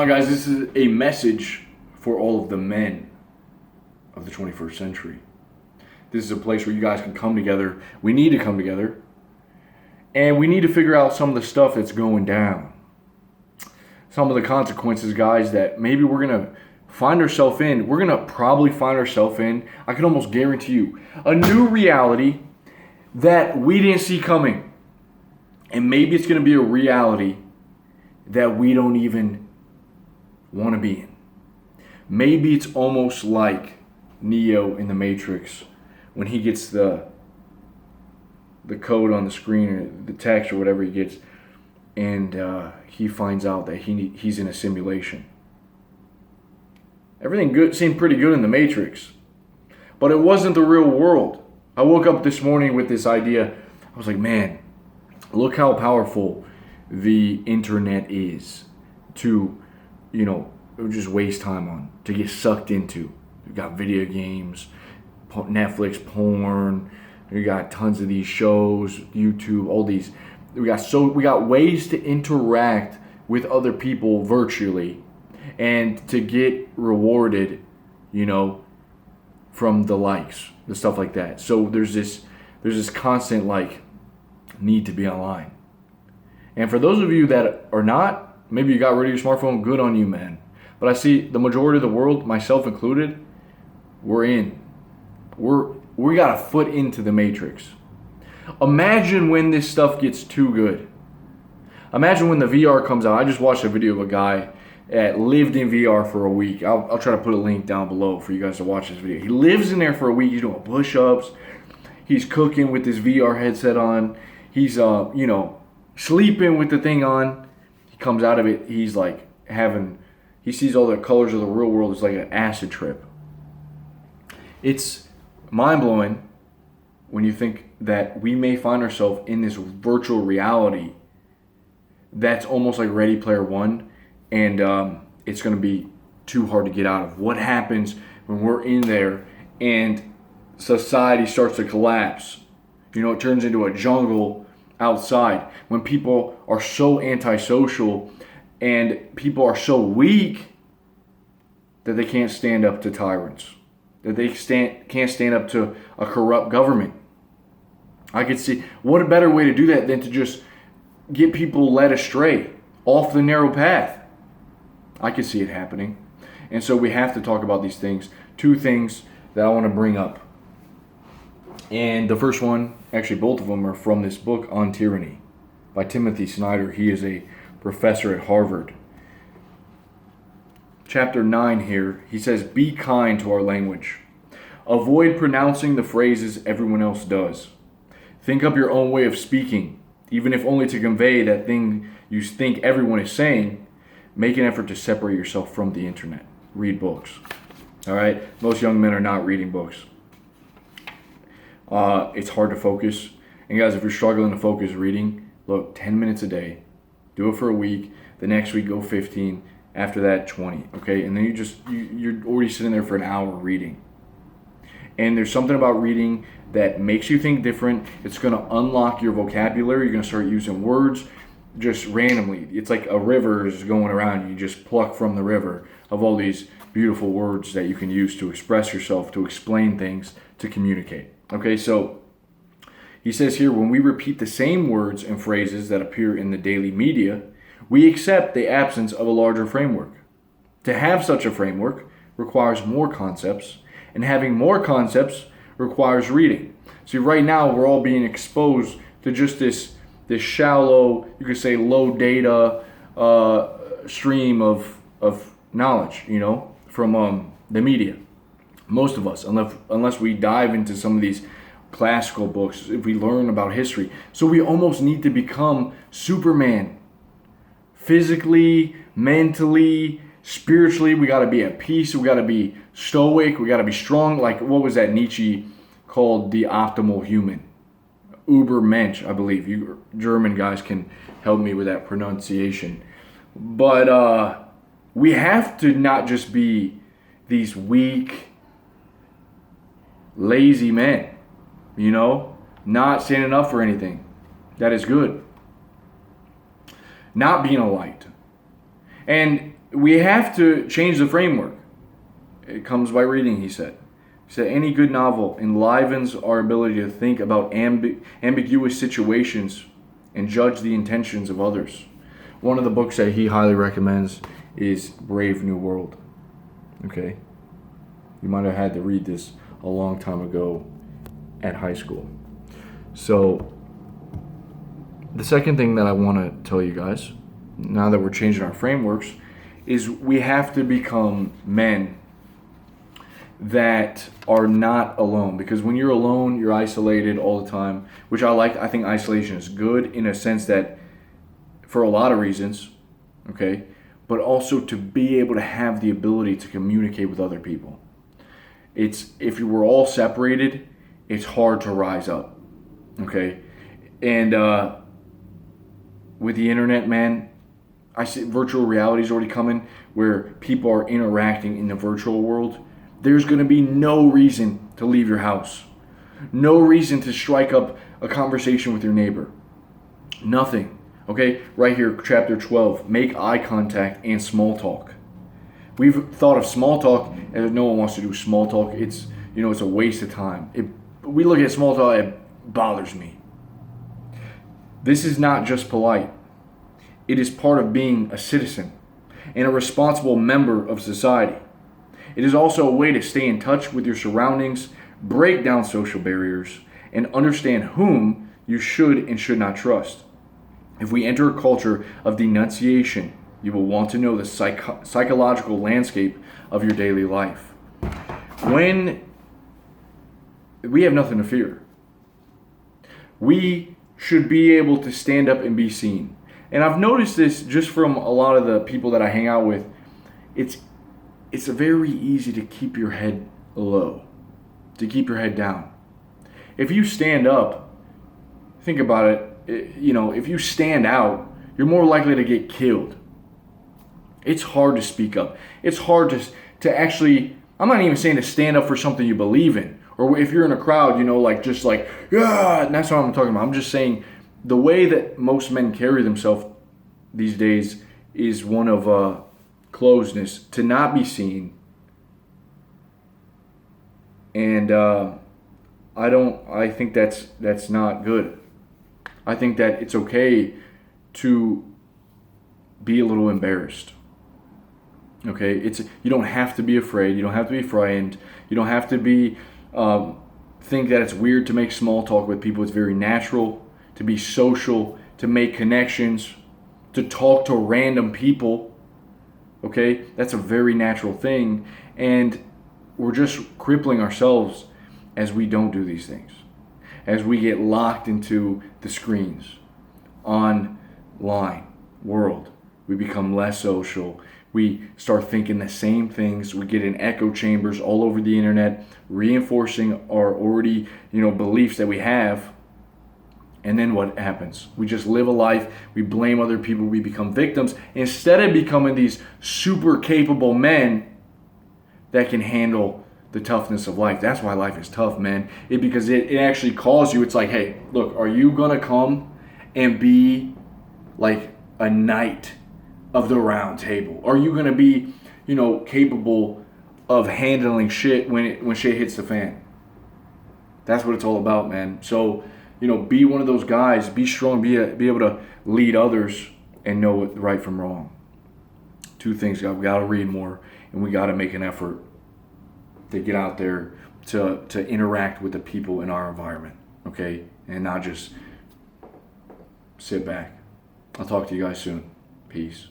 Guys, this is a message for all of the men of the 21st century. This is a place where you guys can come together. We need to come together. And we need to figure out some of the stuff that's going down. Some of the consequences, guys, that maybe we're going to find ourselves in. We're going to probably find ourselves in, I can almost guarantee you, a new reality that we didn't see coming. And maybe it's going to be a reality that we don't even want to be in. Maybe it's almost like Neo in the Matrix when he gets the code on the screen or the text or whatever he gets, and he finds out that he's in a simulation. Everything good seemed pretty good in the Matrix, but it wasn't the real world. I woke up this morning with this idea. I was like, man, look how powerful the internet is to, just waste time on, to get sucked into. You got video games, Netflix, porn. You got tons of these shows, YouTube, all these. We got ways to interact with other people virtually, and to get rewarded, from the likes, the stuff like that. So there's this constant need to be online. And for those of you that are not, maybe you got rid of your smartphone, good on you, man. But I see the majority of the world, myself included, we got a foot into the Matrix. Imagine when this stuff gets too good. Imagine when the VR comes out. I just watched a video of a guy that lived in VR for a week. I'll try to put a link down below for you guys to watch this video. He lives in there for a week. He's doing push-ups. He's cooking with his VR headset on. He's sleeping with the thing on. He comes out of it. He's he sees all the colors of the real world. It's like an acid trip. It's mind-blowing when you think that we may find ourselves in this virtual reality that's almost like Ready Player One, and it's going to be too hard to get out of. What happens when we're in there and society starts to collapse? It turns into a jungle outside when people are so antisocial and people are so weak that they can't stand up to tyrants, that they can't stand up to a corrupt government. I could see what a better way to do that than to just get people led astray off the narrow path. I could see it happening. And so we have to talk about these things. Two things that I want to bring up. And the first one, actually both of them, are from this book on tyranny by Timothy Snyder. He is a professor at Harvard. Chapter 9 here, he says, be kind to our language. Avoid pronouncing the phrases everyone else does. Think up your own way of speaking, even if only to convey that thing you think everyone is saying. Make an effort to separate yourself from the internet. Read books. All right? Most young men are not reading books. It's hard to focus. And guys, if you're struggling to focus reading, look, 10 minutes a day. Do it for a week. The next week, go 15. After that, 20. Okay? And then you're already sitting there for an hour reading. And there's something about reading that makes you think different. It's going to unlock your vocabulary. You're going to start using words just randomly. It's like a river is going around. You just pluck from the river of all these beautiful words that you can use to express yourself, to explain things, to communicate. Okay, so he says here, when we repeat the same words and phrases that appear in the daily media, we accept the absence of a larger framework. To have such a framework requires more concepts, and having more concepts requires reading. See, right now we're all being exposed to just this shallow, you could say low data stream of knowledge, from the media. Most of us, unless we dive into some of these classical books, if we learn about history. So we almost need to become Superman. Physically, mentally, spiritually, we got to be at peace. We got to be stoic. We got to be strong. Like, what was that Nietzsche called the optimal human? Übermensch, I believe. You German guys can help me with that pronunciation. But we have to not just be these weak, lazy men, not standing up for anything that is good, not being a light. And we have to change the framework. It comes by reading, he said. He said, any good novel enlivens our ability to think about ambiguous situations and judge the intentions of others. One of the books that he highly recommends is Brave New World. Okay? You might have had to read this a long time ago at high school. So, the second thing that I want to tell you guys, now that we're changing our frameworks, is we have to become men that are not alone. Because when you're alone, you're isolated all the time, which I like. I think isolation is good in a sense that, for a lot of reasons, okay, but also to be able to have the ability to communicate with other people. If you were all separated, it's hard to rise up, okay? And with the internet, man, I see virtual reality is already coming where people are interacting in the virtual world. There's going to be no reason to leave your house. No reason to strike up a conversation with your neighbor. Nothing. Okay, right here, chapter 12, make eye contact and small talk. We've thought of small talk, and no one wants to do small talk. It's a waste of time. We look at small talk, it bothers me. This is not just polite. It is part of being a citizen and a responsible member of society. It is also a way to stay in touch with your surroundings, break down social barriers, and understand whom you should and should not trust. If we enter a culture of denunciation, you will want to know the psychological landscape of your daily life. When we have nothing to fear, we should be able to stand up and be seen. And I've noticed this just from a lot of the people that I hang out with. It's very easy to keep your head low, to keep your head down. If you stand up, think about it, if you stand out, you're more likely to get killed. It's hard to speak up. It's hard to actually, I'm not even saying to stand up for something you believe in. Or if you're in a crowd, yeah, and that's what I'm talking about. I'm just saying the way that most men carry themselves these days is one of closeness, to not be seen. And I think that's not good. I think that it's okay to be a little embarrassed. Okay, you don't have to be afraid. You don't have to be frightened. You don't have to be think that it's weird to make small talk with people. It's very natural to be social, to make connections, to talk to random people. Okay, that's a very natural thing, and we're just crippling ourselves as we don't do these things. As we get locked into the screens, online world, we become less social. We start thinking the same things. We get in echo chambers all over the internet, reinforcing our already, beliefs that we have. And then what happens? We just live a life. We blame other people. We become victims instead of becoming these super capable men that can handle the toughness of life. That's why life is tough, man. Because it actually calls you. It's like, hey, look, are you going to come and be like a knight of the round table? Are you going to be, capable of handling shit when shit hits the fan? That's what it's all about, man. So, be one of those guys. Be strong. Be able to lead others and know what right from wrong. Two things. We got to read more, and we got to make an effort to get out there to interact with the people in our environment, okay? And not just sit back. I'll talk to you guys soon. Peace.